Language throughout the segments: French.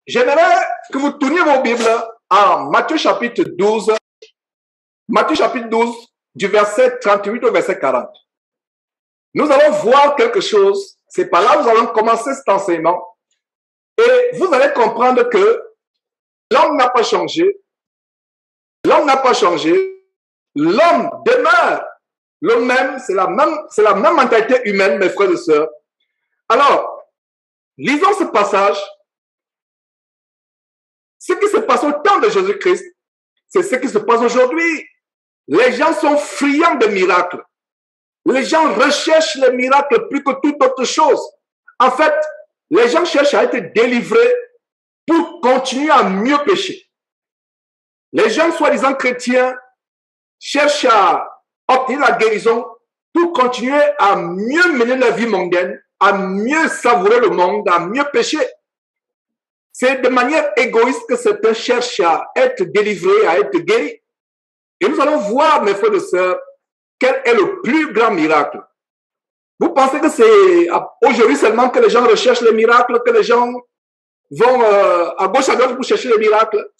J'aimerais que vous tourniez vos Bibles à Matthieu chapitre 12, du verset 38 au verset 40. Nous allons voir quelque chose. C'est par là que nous allons commencer cet enseignement. Et vous allez comprendre que l'homme n'a pas changé. L'homme n'a pas changé. L'homme demeure le même. C'est la même mentalité humaine, mes frères et sœurs. Alors, lisons ce passage. Ce qui se passe au temps de Jésus-Christ, c'est ce qui se passe aujourd'hui. Les gens sont friands de miracles. Les gens recherchent les miracles plus que toute autre chose. En fait, les gens cherchent à être délivrés pour continuer à mieux pécher. Les gens, soi-disant chrétiens, cherchent à obtenir la guérison pour continuer à mieux mener la vie mondaine, à mieux savourer le monde, à mieux pécher. C'est de manière égoïste que certains cherchent à être délivrés, à être guéris. Et nous allons voir, mes frères et sœurs, quel est le plus grand miracle. Vous pensez que c'est aujourd'hui seulement que les gens recherchent les miracles, que les gens vont à gauche à droite pour chercher les miracles?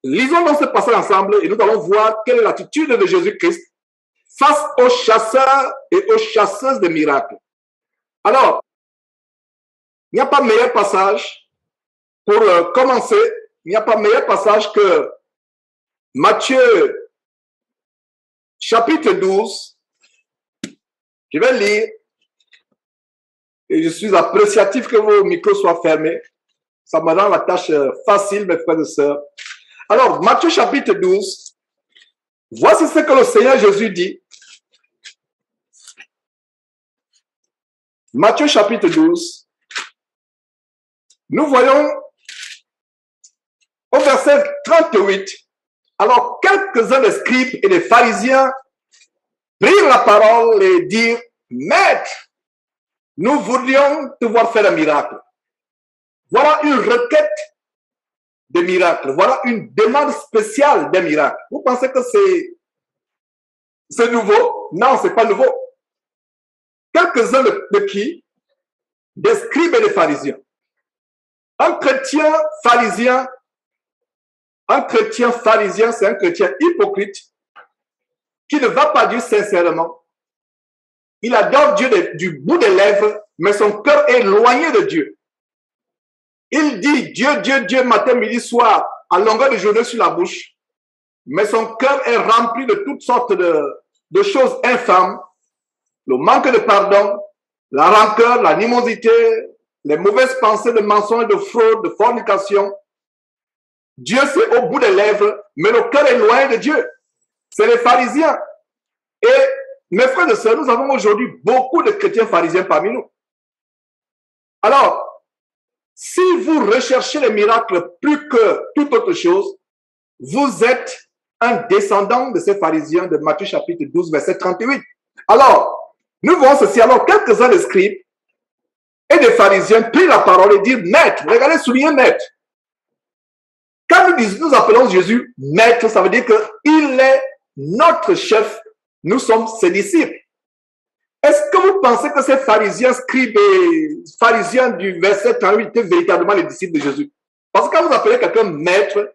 Lisons donc ce passage ensemble et nous allons voir quelle est l'attitude de Jésus-Christ face aux chasseurs et aux chasseuses de miracles. Alors, il n'y a pas meilleur passage pour commencer. Il n'y a pas meilleur passage que Matthieu chapitre 12. Je vais lire et je suis appréciatif que vos micros soient fermés. Ça me rend la tâche facile, mes frères et sœurs. Alors, Matthieu chapitre 12, voici ce que le Seigneur Jésus dit. Matthieu chapitre 12, nous voyons au verset 38, alors quelques-uns des scribes et des pharisiens prirent la parole et dirent, Maître, nous voudrions te voir faire un miracle. Voilà une requête de miracle. Voilà une demande spéciale d'un miracle. Vous pensez que c'est nouveau? Non, c'est pas nouveau. Quelques-uns de qui? Des scribes et des pharisiens. Un chrétien pharisien, c'est un chrétien hypocrite qui ne va pas Dieu sincèrement. Il adore Dieu du bout des lèvres, mais son cœur est éloigné de Dieu. Il dit Dieu, Dieu, Dieu, matin, midi, soir, à longueur de journée sur la bouche, mais son cœur est rempli de toutes sortes de choses infâmes, le manque de pardon, la rancœur, l'animosité, les mauvaises pensées de mensonges, de fraude, de fornication. Dieu, c'est au bout des lèvres, mais le cœur est loin de Dieu. C'est les pharisiens. Et mes frères et sœurs, nous avons aujourd'hui beaucoup de chrétiens pharisiens parmi nous. Alors, si vous recherchez les miracles plus que toute autre chose, vous êtes un descendant de ces pharisiens de Matthieu chapitre 12, verset 38. Alors, nous voyons ceci. Alors, quelques-uns des scribes et des pharisiens prirent la parole et dirent, Maître, regardez, souligner Maître. Quand nous appelons Jésus Maître, ça veut dire qu'il est notre chef, nous sommes ses disciples. Est-ce que vous pensez que ces pharisiens, scribes et pharisiens du verset 38 étaient véritablement les disciples de Jésus? Parce que quand vous appelez quelqu'un maître,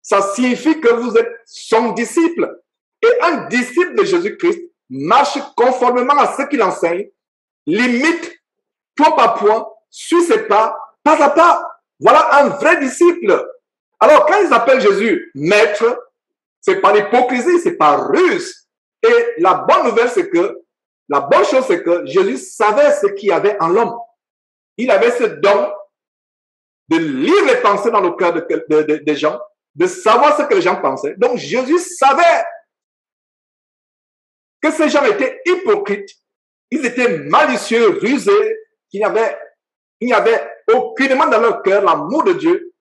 ça signifie que vous êtes son disciple. Et un disciple de Jésus-Christ marche conformément à ce qu'il enseigne, limite point par point, suit ses pas à pas. Voilà un vrai disciple. Alors, quand ils appellent Jésus maître, c'est par hypocrisie, c'est par ruse. Et la bonne nouvelle, la bonne chose, c'est que Jésus savait ce qu'il y avait en l'homme. Il avait ce don de lire les pensées dans le cœur des gens, de savoir ce que les gens pensaient. Donc, Jésus savait que ces gens étaient hypocrites, ils étaient malicieux, rusés, qu'il n'y avait aucunement dans leur cœur l'amour de Dieu,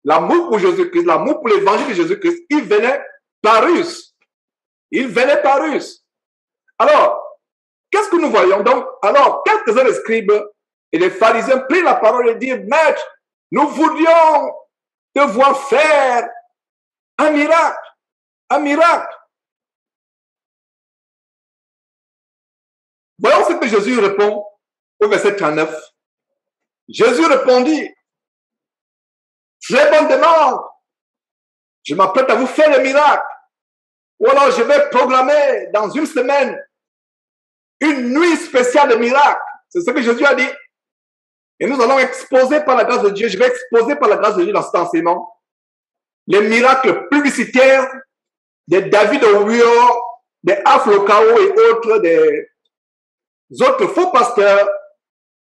l'amour pour Jésus-Christ, l'amour pour l'évangile de Jésus-Christ. Ils venaient par ruse. Alors, qu'est-ce que nous voyons donc? Alors, quelques-uns des scribes et les pharisiens prirent la parole et dirent, Maître, nous voulions te voir faire un miracle. Un miracle. Voyons ce que Jésus répond au verset 39. Jésus répondit, Très bonne demande. Je m'apprête à vous faire le miracle. Ou alors je vais programmer dans une semaine une nuit spéciale de miracles. C'est ce que Jésus a dit. Et nous allons exposer par la grâce de Dieu, je vais exposer par la grâce de Dieu dans cet enseignement les miracles publicitaires de David Owiyo, des Aflokao et autres, des autres faux pasteurs.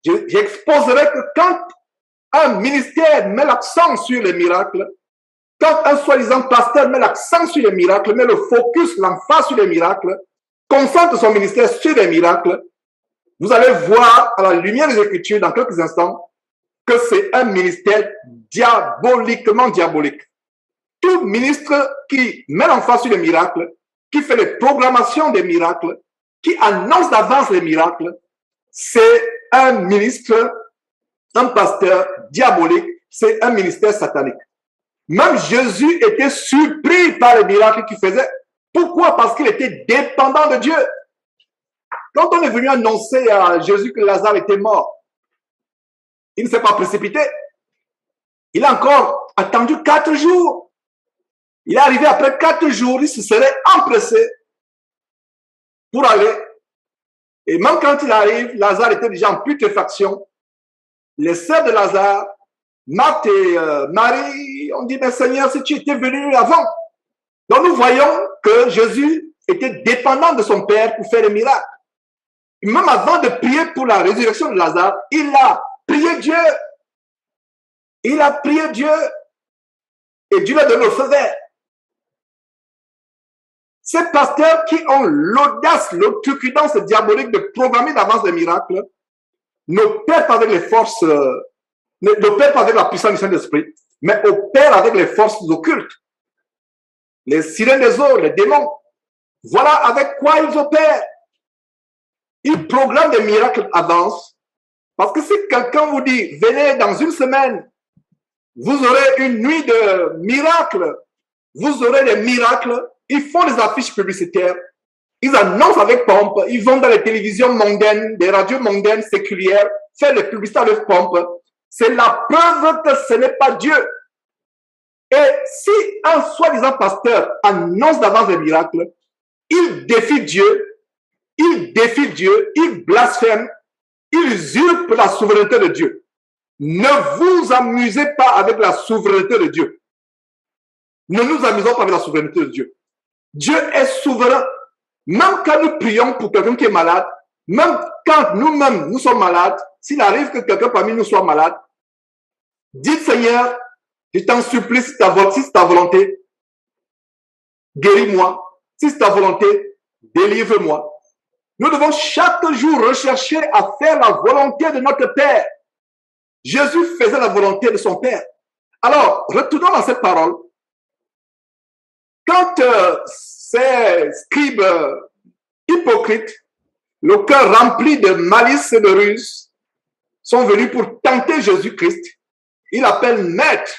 J'exposerai que quand un ministère met l'accent sur les miracles, quand un soi-disant pasteur met l'accent sur les miracles, met le focus, l'emphase sur les miracles, concentre son ministère sur les miracles, vous allez voir à la lumière des Écritures dans quelques instants que c'est un ministère diaboliquement diabolique. Tout ministre qui met l'emphase sur les miracles, qui fait les programmations des miracles, qui annonce d'avance les miracles, c'est un ministre, un pasteur diabolique, c'est un ministère satanique. Même Jésus était surpris par les miracles qu'il faisait. Pourquoi? Parce qu'il était dépendant de Dieu. Quand on est venu annoncer à Jésus que Lazare était mort, il ne s'est pas précipité. Il a encore attendu 4 jours. Il est arrivé après 4 jours, il se serait empressé pour aller. Et même quand il arrive, Lazare était déjà en putréfaction. Les sœurs de Lazare, Marthe et Marie, ont dit, mais Seigneur, si tu étais venu avant. Donc nous voyons que Jésus était dépendant de son Père pour faire les miracles. Et même avant de prier pour la résurrection de Lazare, il a prié Dieu. Il a prié Dieu. Et Dieu lui a donné le feu vert. Ces pasteurs qui ont l'audace, l'outrecuidance diabolique de programmer d'avance des miracles, n'opèrent pas avec les forces, n'opèrent pas avec la puissance du Saint-Esprit, mais opèrent avec les forces occultes. Les sirènes des eaux, les démons. Voilà avec quoi ils opèrent. Ils programment des miracles d'avance. Parce que si quelqu'un vous dit, venez dans une semaine, vous aurez une nuit de miracles, vous aurez des miracles, ils font des affiches publicitaires, ils annoncent avec pompe, ils vont dans les télévisions mondaines, des radios mondaines, séculières, faire des publicités avec pompe. C'est la preuve que ce n'est pas Dieu. Et si un soi-disant pasteur annonce d'avance des miracles, il défie Dieu, il blasphème, il usurpe la souveraineté de Dieu. Ne vous amusez pas avec la souveraineté de Dieu. Ne nous amusons pas avec la souveraineté de Dieu. Dieu est souverain. Même quand nous prions pour quelqu'un qui est malade, même quand nous-mêmes nous sommes malades, s'il arrive que quelqu'un parmi nous soit malade, dites Seigneur, je t'en supplie, si c'est ta volonté, guéris-moi. Si c'est ta volonté, délivre-moi. Nous devons chaque jour rechercher à faire la volonté de notre Père. Jésus faisait la volonté de son Père. Alors, retournons dans cette parole. Quand ces scribes hypocrites, le cœur rempli de malice et de ruse, sont venus pour tenter Jésus-Christ, il appelle maître.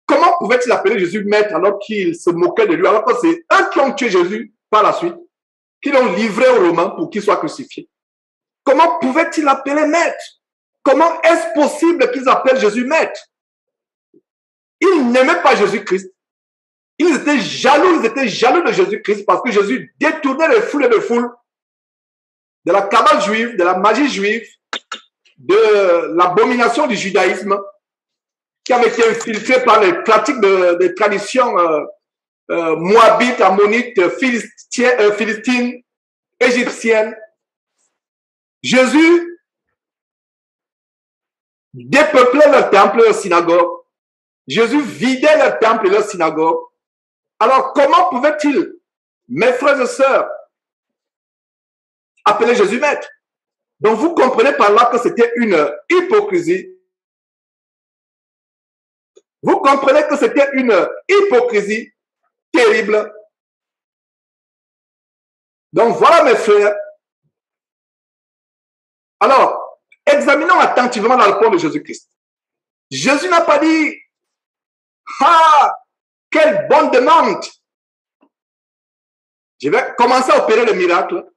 Comment pouvait-il appeler Jésus maître alors qu'il se moquait de lui, alors que c'est eux qui ont tué Jésus par la suite, qui l'ont livré aux Romains pour qu'il soit crucifié? Comment pouvait-il appeler maître? Comment est-ce possible qu'ils appellent Jésus maître? Ils n'aimaient pas Jésus-Christ. Ils étaient jaloux de Jésus-Christ parce que Jésus détournait les foules et les foules de la cabale juive, de la magie juive, de l'abomination du judaïsme qui avait été infiltré par les pratiques des traditions moabites, ammonites, philistines, égyptiennes. Jésus dépeuplait leur temple et leur synagogue. Jésus vidait leur temple et leur synagogue. Alors, comment pouvait-il, mes frères et sœurs, appeler Jésus maître? Donc, vous comprenez par là que c'était une hypocrisie. Vous comprenez que c'était une hypocrisie terrible. Donc, voilà, mes frères. Alors, examinons attentivement la réponse de Jésus-Christ. Jésus n'a pas dit, ah, quelle bonne demande! Je vais commencer à opérer le miracle.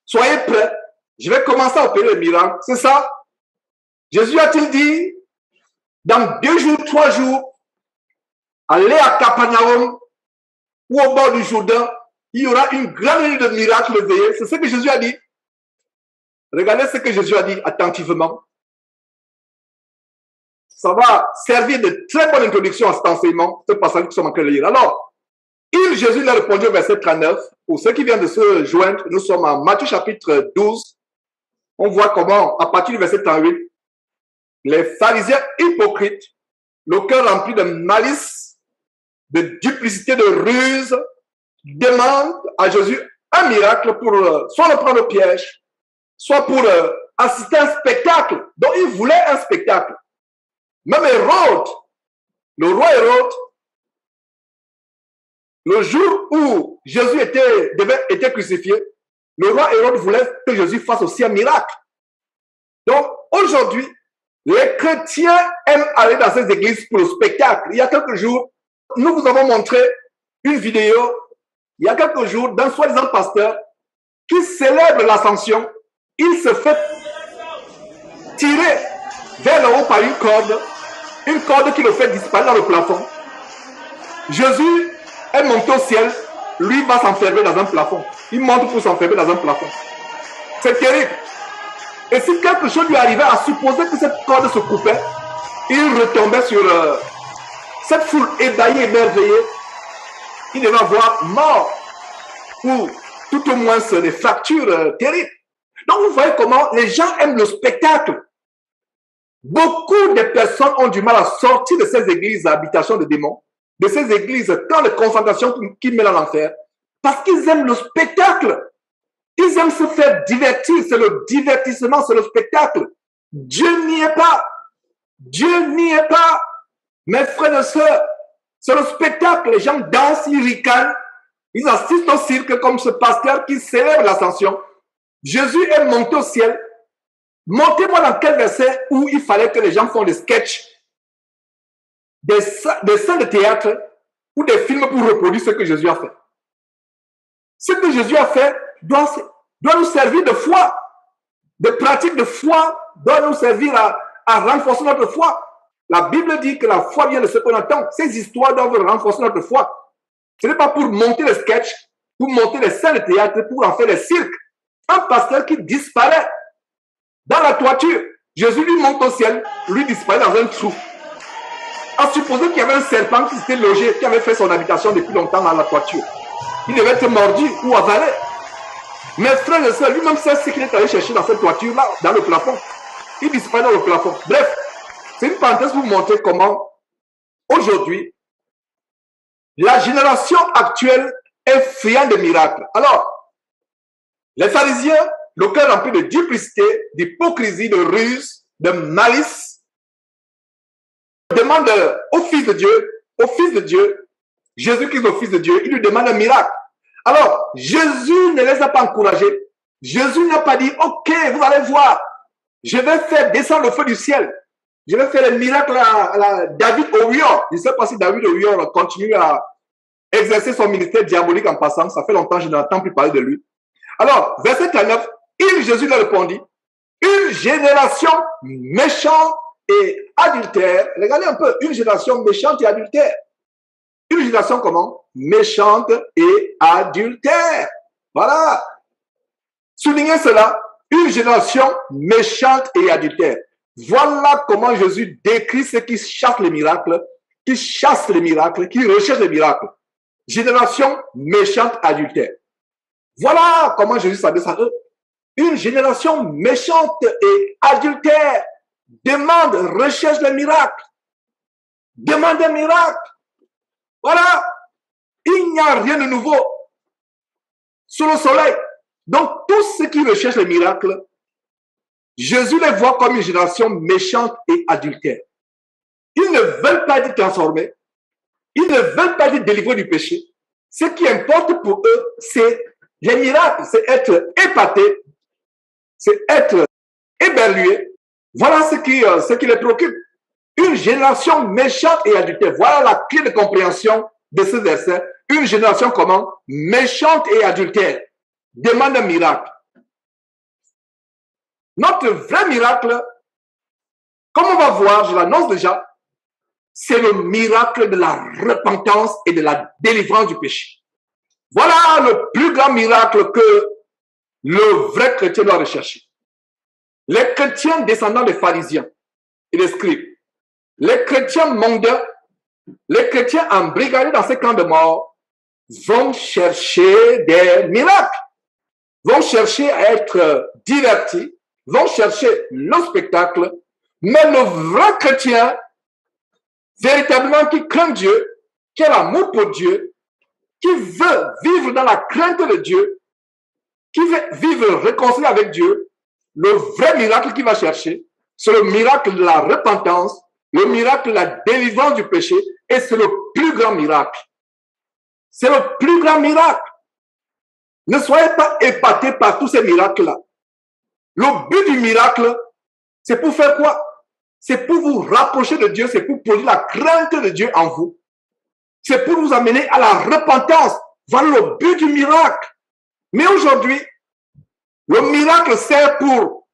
Soyez prêts. Je vais commencer à opérer le miracle. C'est ça? Jésus a-t-il dit, dans 2 jours, 3 jours, allez à Capernaum ou au bord du Jourdain, il y aura une grande nuit de miracles veillés. C'est ce que Jésus a dit. Regardez ce que Jésus a dit attentivement. Ça va servir de très bonne introduction à cet enseignement, ce passage que nous sommes en train de lire. Alors, Jésus a répondu au verset 39. Pour ceux qui viennent de se joindre, nous sommes en Matthieu chapitre 12. On voit comment, à partir du verset 38, les pharisiens hypocrites, le cœur rempli de malice, de duplicité, de ruse, demandent à Jésus un miracle pour soit le prendre au piège, soit pour assister à un spectacle. Donc, ils voulaient un spectacle. Même Hérode, le roi Hérode, le jour où Jésus était crucifié, le roi Hérode voulait que Jésus fasse aussi un miracle. Donc, aujourd'hui, les chrétiens aiment aller dans ces églises pour le spectacle. Il y a quelques jours, nous vous avons montré une vidéo, il y a quelques jours, d'un soi-disant pasteur qui célèbre l'ascension. Il se fait tirer vers le haut par une corde qui le fait disparaître dans le plafond. Jésus est monté au ciel, lui va s'enfermer dans un plafond. Il monte pour s'enfermer dans un plafond. C'est terrible. Et si quelque chose lui arrivait, à supposer que cette corde se coupait, il retombait sur cette foule ébahie, émerveillée. Il devait avoir mort ou tout au moins des fractures terribles. Donc vous voyez comment les gens aiment le spectacle. Beaucoup de personnes ont du mal à sortir de ces églises à habitation de démons, de ces églises tant de concentration qui mènent à l'enfer, parce qu'ils aiment le spectacle. Ils aiment se faire divertir, c'est le divertissement, c'est le spectacle. Dieu n'y est pas. Dieu n'y est pas. Mes frères et sœurs, c'est le spectacle. Les gens dansent, ils ricanent, ils assistent au cirque comme ce pasteur qui célèbre l'ascension. Jésus est monté au ciel. Montez-moi dans quel verset où il fallait que les gens font des sketchs, des scènes de théâtre ou des films pour reproduire ce que Jésus a fait. Ce que Jésus a fait doit nous servir de foi, de pratique de foi, doit nous servir à renforcer notre foi. La Bible dit que la foi vient de ce qu'on entend. Ces histoires doivent renforcer notre foi. Ce n'est pas pour monter les sketchs, pour monter les scènes de théâtre, pour en faire des cirques. Un pasteur qui disparaît dans la toiture. Jésus lui monte au ciel, lui disparaît dans un trou. À supposer qu'il y avait un serpent qui s'était logé, qui avait fait son habitation depuis longtemps dans la toiture. Il devait être mordu ou avalé. Mes frères et sœurs, lui-même sait ce qu'il est allé chercher dans cette toiture-là, dans le plafond. Il disparaît dans le plafond. Bref, c'est une parenthèse pour vous montrer comment, aujourd'hui, la génération actuelle est friande de miracles. Alors, les pharisiens, le cœur rempli de duplicité, d'hypocrisie, de ruse, de malice, demandent au Fils de Dieu, Jésus-Christ, le Fils de Dieu, il lui demande un miracle. Alors, Jésus ne les a pas encouragés. Jésus n'a pas dit, ok, vous allez voir, je vais faire descendre le feu du ciel. Je vais faire un miracle à David Orion. Je ne sais pas si David Orion continue à exercer son ministère diabolique en passant. Ça fait longtemps que je n'entends plus parler de lui. Alors, verset 39, Jésus leur répondit, une génération méchante et adultère. Regardez un peu, une génération méchante et adultère. Une génération comment? Méchante et adultère. Voilà. Soulignez cela. Une génération méchante et adultère. Voilà comment Jésus décrit ceux qui chassent les miracles, qui recherchent les miracles. Génération méchante, adultère. Voilà comment Jésus s'adresse à eux. Une génération méchante et adultère demande, recherche les miracles. Demande un miracle. Voilà. Il n'y a rien de nouveau sous le soleil. Donc, tous ceux qui recherchent les miracles, Jésus les voit comme une génération méchante et adultère. Ils ne veulent pas être transformés. Ils ne veulent pas être délivrés du péché. Ce qui importe pour eux, c'est les miracles, c'est être épaté, c'est être éberlué. Voilà ce qui les préoccupe. Une génération méchante et adultère. Voilà la clé de compréhension de ce verset. Une génération comment? Méchante et adultère. Demande un miracle. Notre vrai miracle, comme on va voir, je l'annonce déjà, c'est le miracle de la repentance et de la délivrance du péché. Voilà le plus grand miracle que le vrai chrétien doit rechercher. Les chrétiens descendants des pharisiens et des scribes, les chrétiens mondains, les chrétiens embrigadés dans ces camps de mort vont chercher des miracles, vont chercher à être divertis, vont chercher le spectacle, mais le vrai chrétien, véritablement qui craint Dieu, qui a l'amour pour Dieu, qui veut vivre dans la crainte de Dieu, qui veut vivre réconcilié avec Dieu, le vrai miracle qu'il va chercher, c'est le miracle de la repentance, le miracle de la délivrance du péché, et c'est le plus grand miracle. C'est le plus grand miracle. Ne soyez pas épatés par tous ces miracles-là. Le but du miracle, c'est pour faire quoi? C'est pour vous rapprocher de Dieu, c'est pour produire la crainte de Dieu en vous. C'est pour vous amener à la repentance. Voilà le but du miracle. Mais aujourd'hui, le miracle sert pour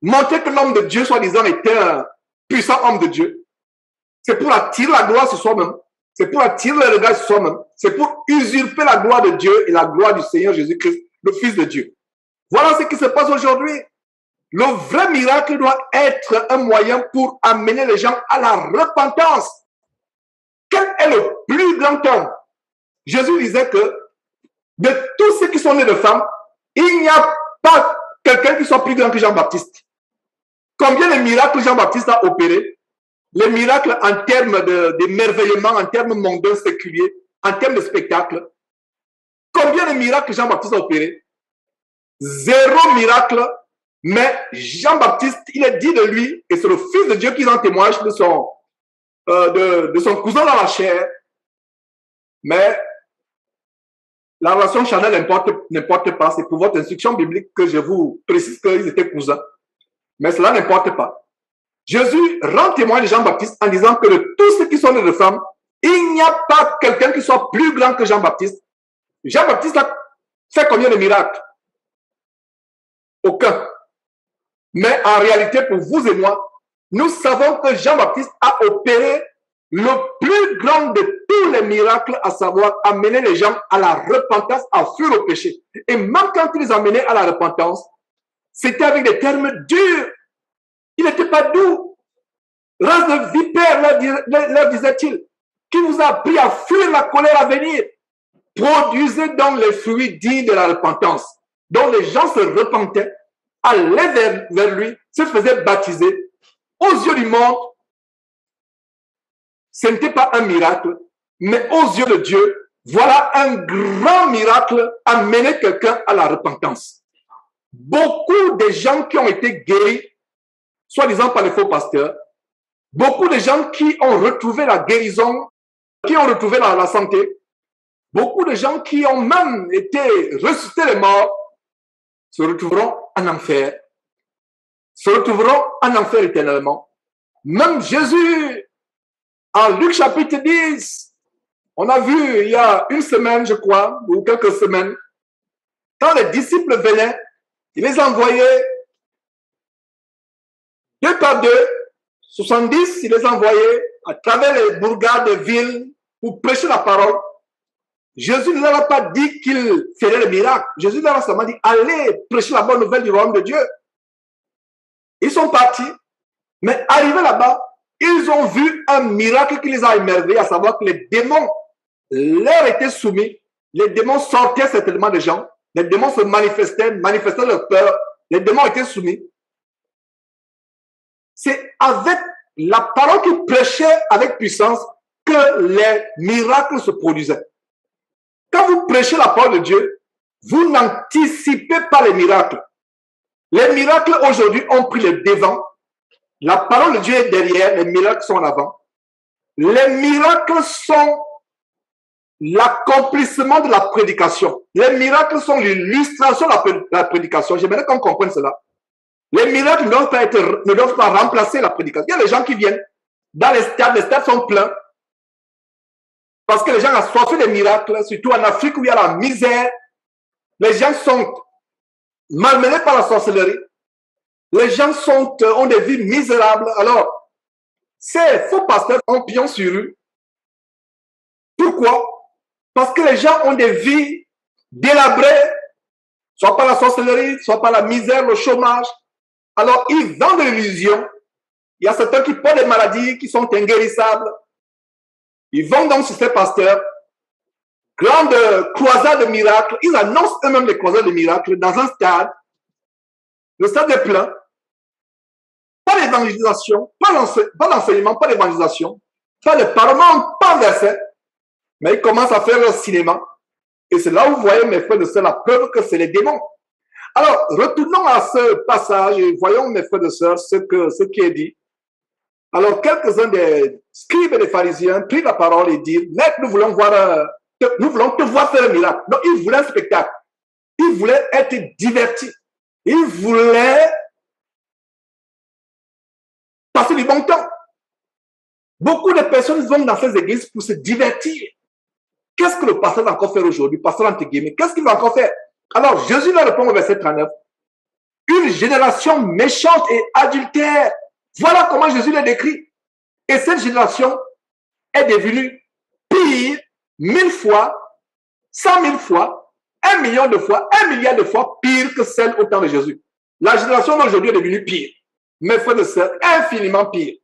montrer que l'homme de Dieu, soi-disant, était un puissant homme de Dieu. C'est pour attirer la gloire sur soi-même. C'est pour attirer le regard sur soi-même. C'est pour usurper la gloire de Dieu et la gloire du Seigneur Jésus-Christ, le Fils de Dieu. Voilà ce qui se passe aujourd'hui. Le vrai miracle doit être un moyen pour amener les gens à la repentance. Quel est le plus grand homme? Jésus disait que de tous ceux qui sont nés de femmes, il n'y a pas quelqu'un qui soit plus grand que Jean-Baptiste. Combien de miracles Jean-Baptiste a opéré? Les miracles en termes d'émerveillement, en termes mondains, séculiers, en termes de spectacle. Combien de miracles Jean-Baptiste a opéré? Zéro miracle. Mais Jean-Baptiste, il est dit de lui, et c'est le Fils de Dieu qui en témoigne de son cousin dans la chair. Mais la relation charnelle n'importe pas. C'est pour votre instruction biblique que je vous précise qu'ils étaient cousins. Mais cela n'importe pas. Jésus rend témoin de Jean-Baptiste en disant que de tous ceux qui sont nés de femmes, il n'y a pas quelqu'un qui soit plus grand que Jean-Baptiste. Jean-Baptiste a fait combien de miracles? Aucun. Mais en réalité, pour vous et moi, nous savons que Jean-Baptiste a opéré le plus grand de tous les miracles, à savoir amener les gens à la repentance, à fuir le péché. Et même quand il les amenait à la repentance, c'était avec des termes durs. Il n'était pas doux. Race de vipère, leur disait-il, qui vous a appris à fuir la colère à venir. Produisez donc les fruits dignes de la repentance, dont les gens se repentaient, allaient vers lui, se faisaient baptiser. Aux yeux du monde, ce n'était pas un miracle, mais aux yeux de Dieu, voilà un grand miracle, amener quelqu'un à la repentance. Beaucoup de gens qui ont été guéris, soi-disant par les faux pasteurs, beaucoup de gens qui ont retrouvé la guérison, qui ont retrouvé la santé, beaucoup de gens qui ont même été ressuscités les morts, se retrouveront en enfer, se retrouveront en enfer éternellement. Même Jésus, en Luc chapitre 10, on a vu il y a une semaine, je crois, ou quelques semaines, quand les disciples venaient, il les envoyait deux par deux, 70, il les envoyait à travers les bourgades des villes pour prêcher la parole. Jésus ne leur a pas dit qu'il ferait le miracle. Jésus leur a seulement dit, allez prêcher la bonne nouvelle du royaume de Dieu. Ils sont partis, mais arrivés là-bas, ils ont vu un miracle qui les a émerveillés, à savoir que les démons leur étaient soumis. Les démons sortaient certainement des gens. Les démons se manifestaient leur peur. Les démons étaient soumis. C'est avec la parole qu'ils prêchaient avec puissance que les miracles se produisaient. Quand vous prêchez la parole de Dieu, vous n'anticipez pas les miracles. Les miracles aujourd'hui ont pris le devant. La parole de Dieu est derrière, les miracles sont en avant. Les miracles sont l'accomplissement de la prédication. Les miracles sont l'illustration de la prédication. J'aimerais qu'on comprenne cela. Les miracles ne doivent pas remplacer la prédication. Il y a des gens qui viennent dans les stades sont pleins. Parce que les gens ont soif des miracles, surtout en Afrique où il y a la misère. Les gens sont malmenés par la sorcellerie. Les gens ont des vies misérables. Alors, Ces faux pasteurs ont pion sur eux. Pourquoi? Parce que les gens ont des vies délabrées, soit par la sorcellerie, soit par la misère, le chômage. Alors, ils vendent l'illusion. Il y a certains qui portent des maladies qui sont inguérissables. Ils vont donc sur ces pasteurs. Grande croisade de miracles. Ils annoncent eux-mêmes les croisades de miracles dans un stade. Le stade est plein. Pas d'évangélisation, pas d'enseignement, pas d'évangélisation, pas de parlement, pas de verset. Mais ils commencent à faire leur cinéma. Et c'est là où vous voyez, mes frères de sœurs, la preuve que c'est les démons. Alors, retournons à ce passage et voyons, mes frères de sœurs, ce qui est dit. Alors, quelques-uns des scribes et des pharisiens prirent la parole et dirent, Maître, nous voulons te voir faire un miracle. Donc, ils voulaient un spectacle. Ils voulaient être divertis. Ils voulaient passer du bon temps. Beaucoup de personnes vont dans ces églises pour se divertir. Qu'est-ce que le pasteur va encore faire aujourd'hui? Pasteur entre guillemets, qu'est-ce qu'il va encore faire? Alors, Jésus leur répond au verset 39. Une génération méchante et adultère. Voilà comment Jésus l'a décrit. Et cette génération est devenue pire 1000 fois, 100 000 fois, 1 million de fois, 1 milliard de fois pire que celle au temps de Jésus. La génération d'aujourd'hui est devenue pire. Mes frères et sœurs, infiniment pire.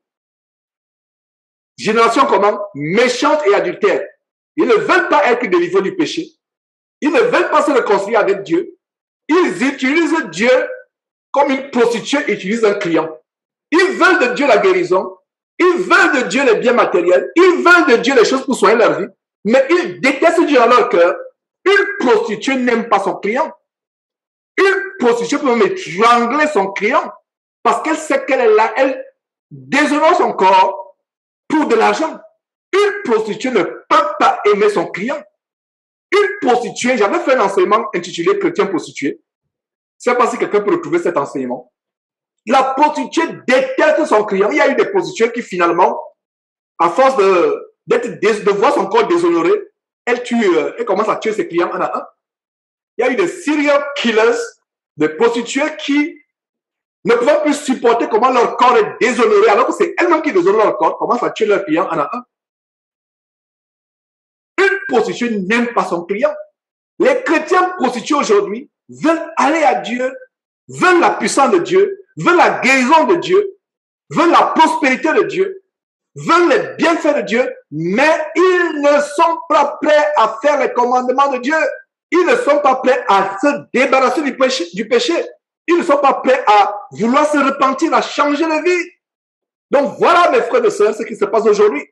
Génération comment? Méchante et adultère. Ils ne veulent pas être délivrés du péché. Ils ne veulent pas se réconcilier avec Dieu. Ils utilisent Dieu comme une prostituée utilise un client. Ils veulent de Dieu la guérison. Ils veulent de Dieu les biens matériels. Ils veulent de Dieu les choses pour soigner leur vie. Mais ils détestent Dieu dans leur cœur. Une prostituée n'aime pas son client. Une prostituée peut même étrangler son client parce qu'elle sait qu'elle est là. Elle déshonore son corps pour de l'argent. Une prostituée ne peut pas aimer son client. Une prostituée, j'avais fait un enseignement intitulé Chrétien prostitué. Je ne sais pas si quelqu'un peut retrouver cet enseignement. La prostituée déteste son client. Il y a eu des prostituées qui finalement, à force de voir son corps déshonoré, elle commence à tuer ses clients un à un. Il y a eu des serial killers, des prostituées qui ne peuvent plus supporter comment leur corps est déshonoré, alors que c'est elles-mêmes qui déshonorent leur corps, commencent à tuer leurs clients un à un. Une prostituée n'aime pas son client. Les chrétiens prostitués aujourd'hui veulent aller à Dieu, veulent la puissance de Dieu, veulent la guérison de Dieu, veulent la prospérité de Dieu, veulent les bienfaits de Dieu, mais ils ne sont pas prêts à faire les commandements de Dieu. Ils ne sont pas prêts à se débarrasser du péché. Ils ne sont pas prêts à vouloir se repentir, à changer de vie. Donc voilà, mes frères et sœurs, ce qui se passe aujourd'hui.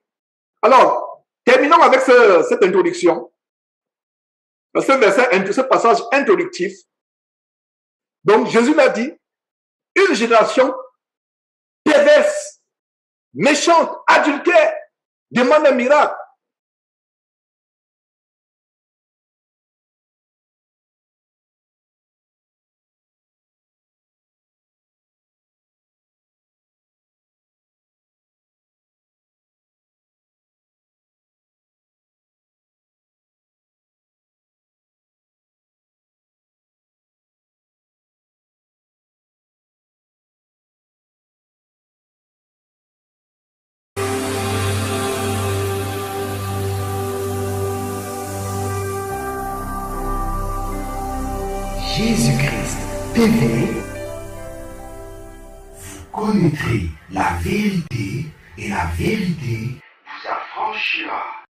Alors, terminons avec cette introduction. Ce passage introductif. Donc, Jésus l'a dit, une génération perverse, méchante, adultère, demande un miracle. Jésus-Christ TV, vous connaîtrez la vérité et la vérité vous affranchira.